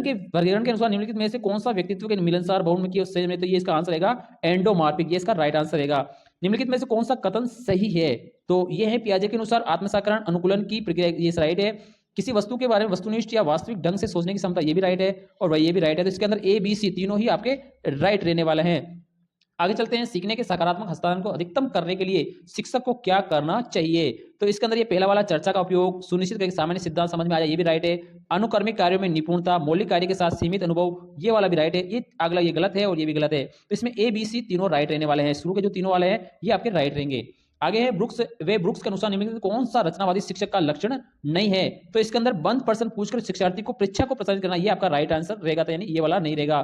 के वर्गीकरण के अनुसार निम्नलिखित में से कौन सा व्यक्तित्व के मिलनसार बहुमुखी स्टेज में, तो ये इसका आंसर रहेगा एंडोमार्फिक, ये इसका राइट आंसर रहेगा। निम्नलिखित में से कौन सा कथन सही है, तो ये है पियाजे के अनुसार आत्मसाकरण अनुकूलन की प्रक्रिया, ये राइट है। किसी वस्तु के बारे में वस्तुनिष्ठ या वास्तविक ढंग से सोचने की क्षमता, ये भी राइट है, और वही ये भी राइट है। तो इसके अंदर ए बी सी तीनों ही आपके राइट रहने वाले हैं। आगे चलते हैं, सीखने के सकारात्मक हस्तांतरण को अधिकतम करने के लिए शिक्षक को क्या करना चाहिए, तो इसके अंदर ये पहला वाला चर्चा का उपयोग, सुनिश्चित करके सामान्य सिद्धांत समझ में आ जाए, ये भी राइट है। अनुक्रमिक कार्यों में निपुणता, मौलिक कार्य के साथ सीमित अनुभव, ये वाला भी राइट है। ये अगला ये गलत है और ये भी गलत है, तो इसमें ए बी सी तीनों राइट रहने वाले हैं। शुरू के जो तीनों वाले हैं ये आपके राइट रहेंगे। आगे है ब्रुक्स, वे ब्रुक्स के अनुसार निम्नलिखित कौन सा रचनावादी शिक्षक का लक्षण नहीं है, तो इसके अंदर बंद प्रश्न पूछकर शिक्षार्थी को परीक्षा को प्रसारित करना, ये आपका राइट आंसर रहेगा, तो यानी ये वाला नहीं रहेगा।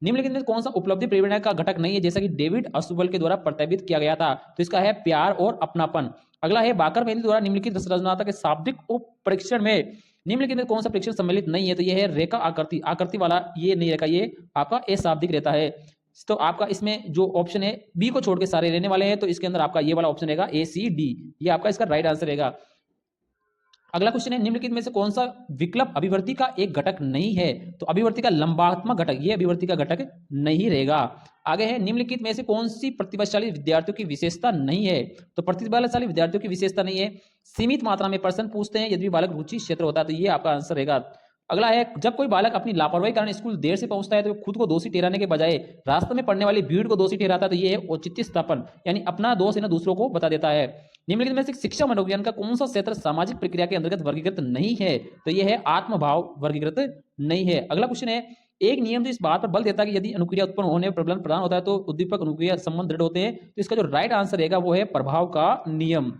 निम्नलिखित में कौन सा उपलब्धि प्रेरणा का घटक नहीं है, जैसा कि डेविड असुबल के द्वारा प्रस्तावित किया गया था, तो इसका है प्यार और अपनापन। अगला है बाकर मेहंदी द्वारा निम्नलिखित रचनात्मकता के शाब्दिक उप परीक्षण में निम्नलिखित में कौन सा परीक्षण सम्मिलित नहीं है, तो ये है रेखा आकृति, आकृति वाला ये नहीं रहेगा, ये आपका अशाब्दिक रहता है। तो आपका इसमें जो ऑप्शन है बी को छोड़ के सारे रहने वाले हैं, तो इसके अंदर आपका ये वाला ऑप्शन रहेगा ए सी डी, ये आपका इसका राइट आंसर रहेगा। अगला क्वेश्चन है, निम्नलिखित में से कौन सा विकल्प अभिवर्ती का एक घटक नहीं है, तो अभिवर्ती का लंबात्मक घटक, ये अभिवर्ती का घटक नहीं रहेगा। आगे है, निम्नलिखित में से कौन सी प्रतिभाशाली विद्यार्थियों की विशेषता नहीं है, तो प्रतिभाशाली विद्यार्थियों की विशेषता नहीं है, सीमित मात्रा में प्रश्न पूछते हैं यदि बालक रुचि क्षेत्र होता है, तो ये आपका आंसर रहेगा। अगला है, जब कोई बालक अपनी लापरवाही कारण स्कूल देर से पहुंचता है तो खुद को दोषी ठहराने के बजाय रास्ते में पड़ने वाली भीड़ को दोषी ठहराता है, तो ये है औचित्य स्थापन, यानी अपना दोष है ना दूसरों को बता देता है। निम्नलिखित में से शिक्षा मनोविज्ञान का कौन सा क्षेत्र सामाजिक प्रक्रिया के अंतर्गत वर्गीकृत नहीं है, तो यह है आत्मभाव वर्गीकृत नहीं है। अगला क्वेश्चन है, एक नियम जो इस बात पर बल देता है कि यदि अनुक्रिया उत्पन्न होने पर प्रबलन प्रदान होता है तो उद्दीपक अनुक्रिया संबंध दृढ़ होते हैं, तो इसका जो राइट आंसर रहेगा वो है प्रभाव का नियम।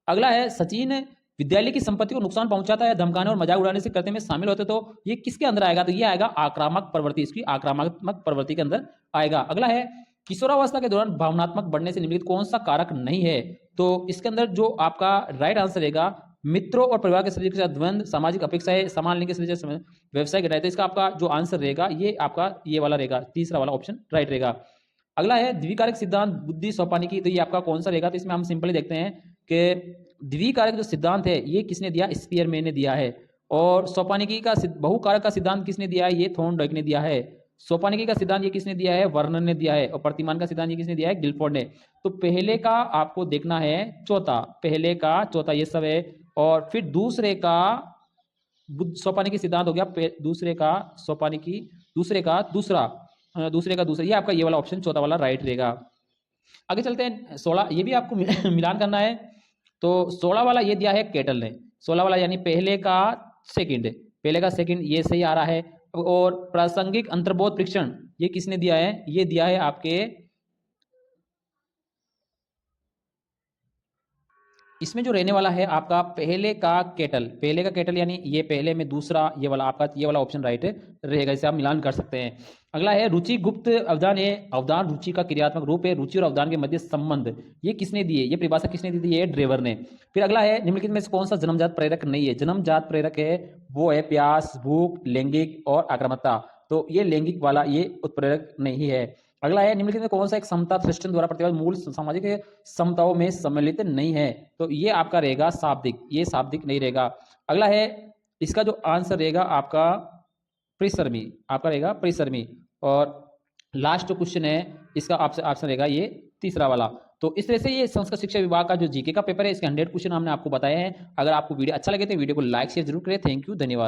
अगला है, सचिन विद्यालय की संपत्ति को नुकसान पहुंचाता है, धमकाने और मजाक उड़ाने से करते में शामिल होते, तो ये किसके अंदर आएगा, तो ये आएगा आक्रामक प्रवृत्ति, इसकी आक्रामक प्रवृत्ति के अंदर आएगा। अगला है, किशोरावस्था के दौरान भावनात्मक बढ़ने से निम्नलिखित कौन सा कारक नहीं है, तो इसके अंदर जो आपका राइट आंसर रहेगा मित्रों और परिवार के सदस्यों के साथ द्वंद, सामाजिक अपेक्षाएं, समान लिंग के सदस्य, व्यवसाय घटाए, तो इसका आपका जो आंसर रहेगा ये आपका ये वाला रहेगा, तीसरा वाला ऑप्शन राइट रहेगा। अगला है, द्विकारक सिद्धांत बुद्धि सोपानिकी, तो ये आपका कौन सा रहेगा, तो इसमें हम सिंपली देखते हैं कि द्विकारक जो सिद्धांत है ये किसने दिया, स्पीयरमैन ने दिया है, और सोपानिकी का बहुकारक का सिद्धांत किसने दिया है, ये थॉर्नडाइक ने दिया है। सोपानिकी का सिद्धांत ये किसने दिया है, वर्नन ने दिया है, और प्रतिमान का सिद्धांत ये किसने दिया है, गिलफोर्ड ने। तो पहले का आपको देखना है चौथा, पहले का चौथा ये सब है, और फिर दूसरे का सोपानिकी सिद्धांत हो गया, दूसरे का सोपानिकी, दूसरे का दूसरा, ये आपका ये वाला ऑप्शन चौथा वाला राइट रहेगा। आगे चलते हैं, 16 ये भी आपको मिलान करना है, तो 16 वाला ये दिया है केटल ने, 16 वाला यानी पहले का सेकंड ये सही आ रहा है। और प्रासंगिक अंतर्बोध परीक्षण ये किसने दिया है, ये दिया है आपके, इसमें जो रहने वाला है आपका पहले का केटल, यानी ये पहले में दूसरा, ये वाला आपका ये वाला ऑप्शन राइट रहेगा, इसे आप मिलान कर सकते हैं। अगला है, रुचि गुप्त अवदान है, अवदान रुचि का क्रियात्मक रूप है, रुचि और अवदान के मध्य संबंध, ये किसने दिए, ये परिभाषा किसने दी थी, ये ड्रेवर ने। फिर अगला है, निम्नलिखित में से कौन सा जन्मजात प्रेरक नहीं है, जन्मजात प्रेरक है वो है प्यास, भूख, लैंगिक और आक्रामकता, तो ये लैंगिक वाला ये उत्प्रेरक नहीं है। अगला है, निम्नलिखित में कौन सा एक समता थ्रस्टन द्वारा प्रतिपादित मूल सामाजिक समताओं में सम्मिलित नहीं है, तो ये आपका रहेगा शाब्दिक, ये शाब्दिक नहीं रहेगा। अगला है, इसका जो आंसर रहेगा आपका परिसरमी, आपका रहेगा परिसरमी। और लास्ट क्वेश्चन है इसका ऑप्शन रहेगा ये तीसरा वाला। तो इस तरह से ये संस्कृत शिक्षा विभाग का जो जीके का पेपर है इसके 100 क्वेश्चन हमने आपको बताए हैं। अगर आपको वीडियो अच्छा लगे तो वीडियो को लाइक शेयर जरूर करें। थैंक यू, धन्यवाद।